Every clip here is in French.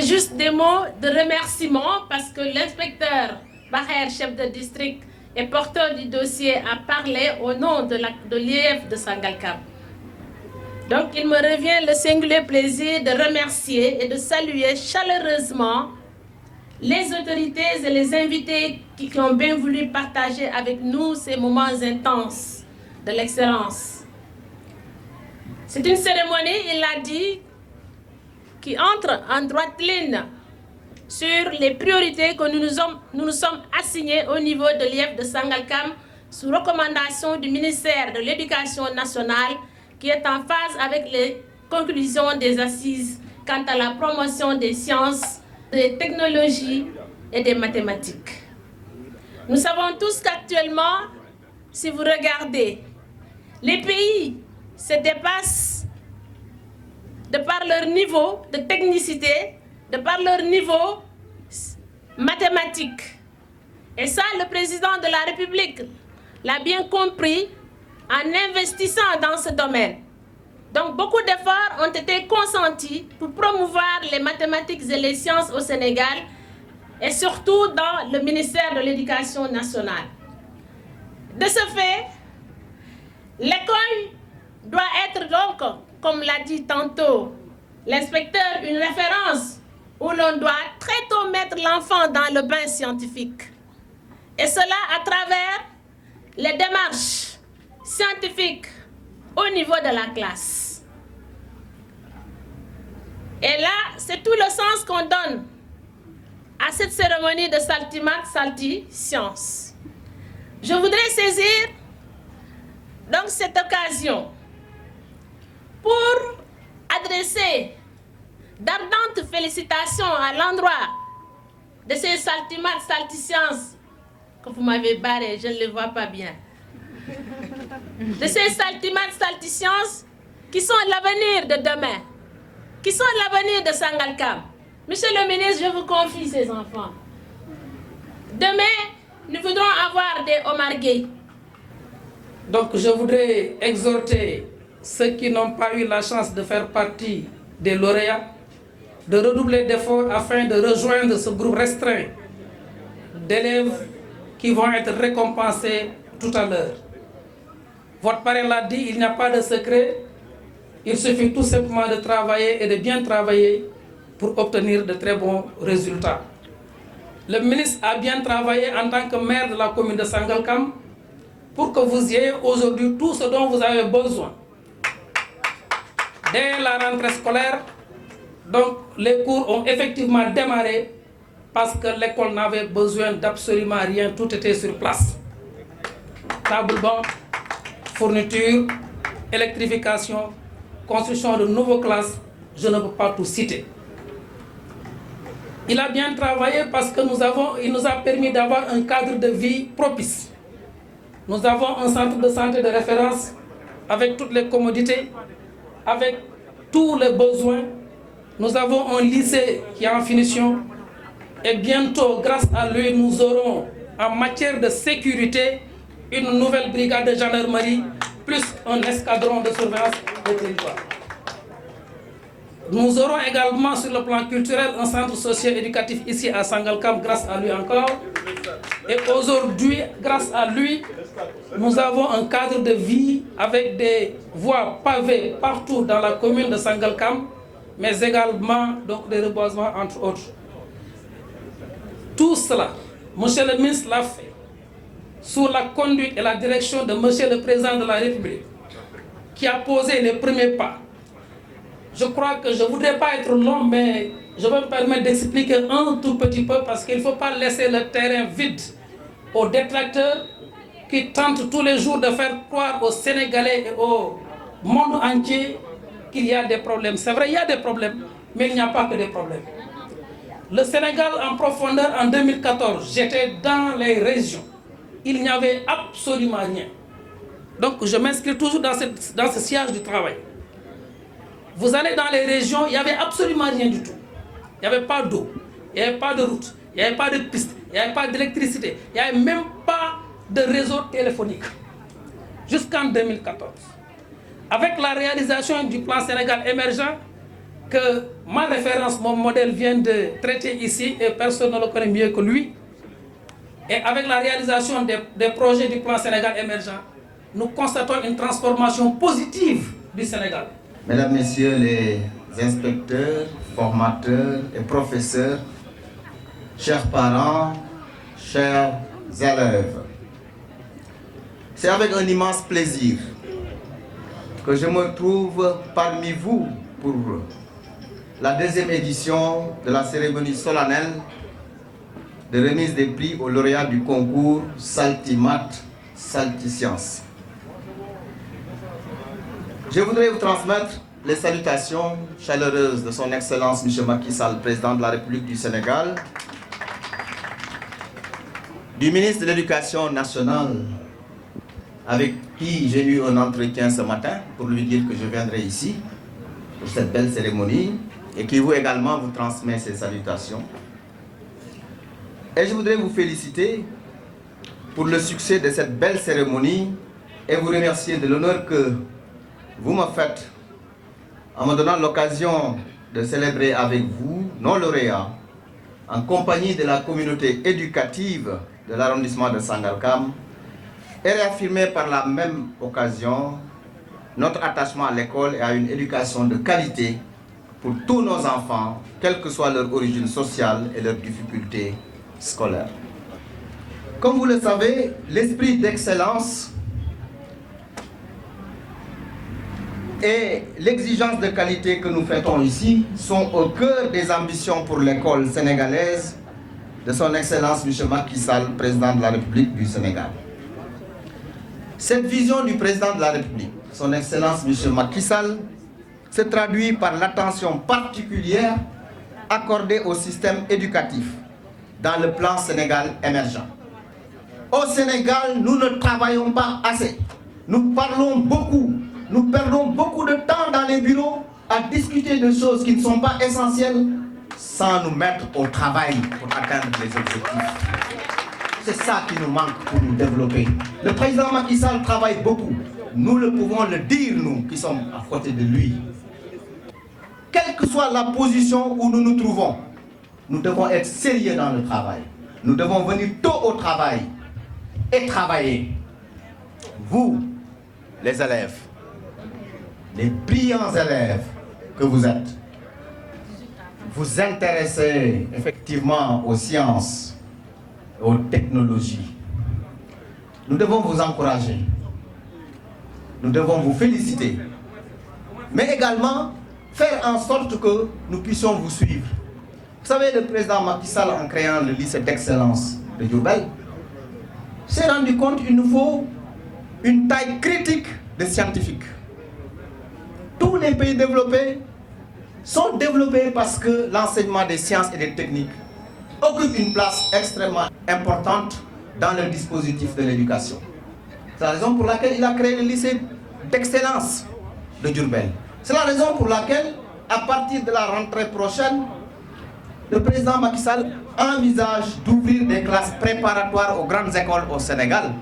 Juste des mots de remerciement parce que l'inspecteur Baher, chef de district et porteur du dossier, a parlé au nom de l'IEF de Sangalkam. Donc il me revient le singulier plaisir de remercier et de saluer chaleureusement les autorités et les invités qui ont bien voulu partager avec nous ces moments intenses de l'excellence. C'est une cérémonie, il l'a dit, qui entre en droite ligne sur les priorités que nous nous sommes assignés au niveau de l'IEF de Sangalkam sous recommandation du ministère de l'Éducation nationale qui est en phase avec les conclusions des assises quant à la promotion des sciences, des technologies et des mathématiques. Nous savons tous qu'actuellement, si vous regardez, les pays se dépassent de par leur niveau de technicité, de par leur niveau mathématique. Et ça, le président de la République l'a bien compris en investissant dans ce domaine. Donc beaucoup d'efforts ont été consentis pour promouvoir les mathématiques et les sciences au Sénégal et surtout dans le ministère de l'Éducation nationale. De ce fait, l'école doit être donc, comme l'a dit tantôt l'inspecteur, une référence où l'on doit très tôt mettre l'enfant dans le bain scientifique. Et cela à travers les démarches scientifiques au niveau de la classe. Et là, c'est tout le sens qu'on donne à cette cérémonie de Saltimat Salti Science. Je voudrais saisir donc cette occasion pour adresser d'ardentes félicitations à l'endroit de ces Saltimat Salti Science que vous m'avez barré, je ne les vois pas bien. De ces Saltimat Salti Science qui sont l'avenir de demain, qui sont l'avenir de Sangalkam. Monsieur le ministre, je vous confie ces enfants. Demain, nous voudrons avoir des Omar Gueye. Donc je voudrais exhorter ceux qui n'ont pas eu la chance de faire partie des lauréats de redoubler d'efforts afin de rejoindre ce groupe restreint d'élèves qui vont être récompensés tout à l'heure. Votre parrain l'a dit, il n'y a pas de secret. Il suffit tout simplement de travailler et de bien travailler pour obtenir de très bons résultats. Le ministre a bien travaillé en tant que maire de la commune de Sangalkam pour que vous ayez aujourd'hui tout ce dont vous avez besoin. Dès la rentrée scolaire, donc les cours ont effectivement démarré parce que l'école n'avait besoin d'absolument rien, tout était sur place. Table-banc, fourniture, électrification, construction de nouvelles classes, je ne peux pas tout citer. Il a bien travaillé parce que il nous a permis d'avoir un cadre de vie propice. Nous avons un centre de santé de référence avec toutes les commodités, avec tous les besoins. Nous avons un lycée qui est en finition et bientôt, grâce à lui, nous aurons en matière de sécurité une nouvelle brigade de gendarmerie plus un escadron de surveillance des territoires. Nous aurons également sur le plan culturel un centre socio-éducatif ici à Sangalkam grâce à lui encore. Et aujourd'hui, grâce à lui, nous avons un cadre de vie avec des voies pavées partout dans la commune de Sangalkam, mais également donc, des reboisements entre autres. Tout cela, monsieur le ministre l'a fait sous la conduite et la direction de monsieur le président de la République, qui a posé les premiers pas. Je crois que je ne voudrais pas être long, mais je vais me permettre d'expliquer un tout petit peu parce qu'il ne faut pas laisser le terrain vide aux détracteurs qui tentent tous les jours de faire croire aux Sénégalais et au monde entier qu'il y a des problèmes. C'est vrai, il y a des problèmes, mais il n'y a pas que des problèmes. Le Sénégal en profondeur en 2014, j'étais dans les régions. Il n'y avait absolument rien. Donc je m'inscris toujours dans ce sillage du travail. Vous allez dans les régions, il n'y avait absolument rien du tout. Il n'y avait pas d'eau, il n'y avait pas de route, il n'y avait pas de piste, il n'y avait pas d'électricité, il n'y avait même pas de réseau téléphonique. Jusqu'en 2014. Avec la réalisation du plan Sénégal émergent, que ma référence, mon modèle vient de traiter ici et personne ne le connaît mieux que lui. Et avec la réalisation des projets du plan Sénégal émergent, nous constatons une transformation positive du Sénégal. Mesdames, Messieurs les inspecteurs, formateurs et professeurs, chers parents, chers élèves, c'est avec un immense plaisir que je me trouve parmi vous pour la deuxième édition de la cérémonie solennelle de remise des prix aux lauréats du concours Saltimat Saltisciences. Je voudrais vous transmettre les salutations chaleureuses de son Excellence M. Macky Sall, président de la République du Sénégal, du ministre de l'Éducation nationale, avec qui j'ai eu un entretien ce matin pour lui dire que je viendrai ici pour cette belle cérémonie et qui vous également vous transmet ses salutations. Et je voudrais vous féliciter pour le succès de cette belle cérémonie et vous remercier de l'honneur que vous me faites en me donnant l'occasion de célébrer avec vous, nos lauréats, en compagnie de la communauté éducative de l'arrondissement de Sangalkam, et réaffirmer par la même occasion notre attachement à l'école et à une éducation de qualité pour tous nos enfants, quelle que soit leur origine sociale et leurs difficultés scolaires. Comme vous le savez, l'esprit d'excellence et l'exigence de qualité que nous fêtons ici sont au cœur des ambitions pour l'école sénégalaise de son Excellence M. Macky Sall, président de la République du Sénégal. Cette vision du président de la République, son Excellence M. Macky Sall, se traduit par l'attention particulière accordée au système éducatif dans le plan Sénégal émergent. Au Sénégal, nous ne travaillons pas assez. Nous parlons beaucoup. Nous perdons beaucoup de temps dans les bureaux à discuter de choses qui ne sont pas essentielles sans nous mettre au travail pour atteindre les objectifs. C'est ça qui nous manque pour nous développer. Le président Macky Sall travaille beaucoup. Nous le pouvons le dire, nous qui sommes à côté de lui. Quelle que soit la position où nous nous trouvons, nous devons être sérieux dans le travail. Nous devons venir tôt au travail et travailler. Vous, les élèves, les brillants élèves que vous êtes, vous intéressez effectivement aux sciences, aux technologies. Nous devons vous encourager. Nous devons vous féliciter. Mais également faire en sorte que nous puissions vous suivre. Vous savez, le président Macky Sall, en créant le lycée d'excellence de Diourbel, s'est rendu compte qu'il nous faut une taille critique de scientifiques. Tous les pays développés sont développés parce que l'enseignement des sciences et des techniques occupe une place extrêmement importante dans le dispositif de l'éducation. C'est la raison pour laquelle il a créé le lycée d'excellence de Diourbel. C'est la raison pour laquelle, à partir de la rentrée prochaine, le président Macky Sall envisage d'ouvrir des classes préparatoires aux grandes écoles au Sénégal.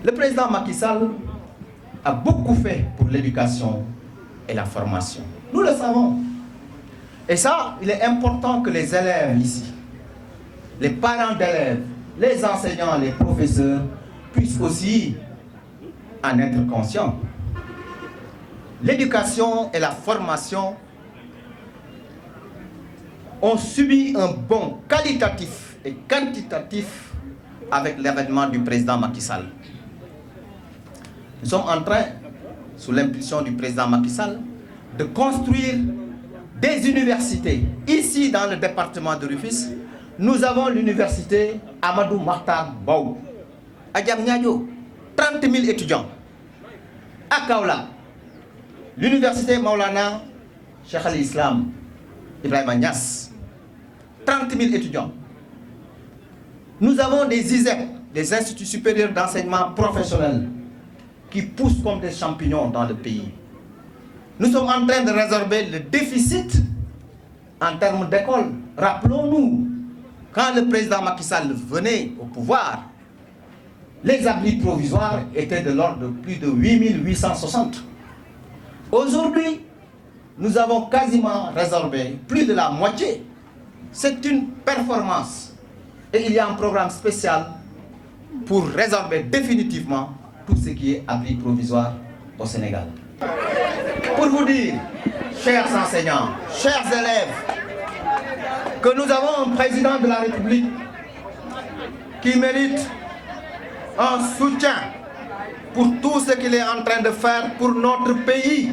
Le président Macky Sall a beaucoup fait pour l'éducation et la formation. Nous le savons. Et ça, il est important que les élèves ici, les parents d'élèves, les enseignants, les professeurs puissent aussi en être conscients. L'éducation et la formation ont subi un bond qualitatif et quantitatif avec l'avènement du président Macky Sall. Nous sommes en train, sous l'impulsion du président Macky Sall, de construire des universités. Ici, dans le département de Rufisque, nous avons l'université Amadou Mahtar Mbow. À Diamniadio, 30 000 étudiants. À Kaolack, l'université Maulana Cheikh al-Islam Ibrahima Niass, 30 000 étudiants. Nous avons des ISEP, des instituts supérieurs d'enseignement professionnel, qui poussent comme des champignons dans le pays. Nous sommes en train de résorber le déficit en termes d'école. Rappelons-nous, quand le président Macky Sall venait au pouvoir, les abris provisoires étaient de l'ordre de plus de 8 860. Aujourd'hui, nous avons quasiment résorbé plus de la moitié. C'est une performance. Et il y a un programme spécial pour résorber définitivement tout ce qui est abri provisoire au Sénégal. Pour vous dire, chers enseignants, chers élèves, que nous avons un président de la République qui mérite un soutien pour tout ce qu'il est en train de faire pour notre pays.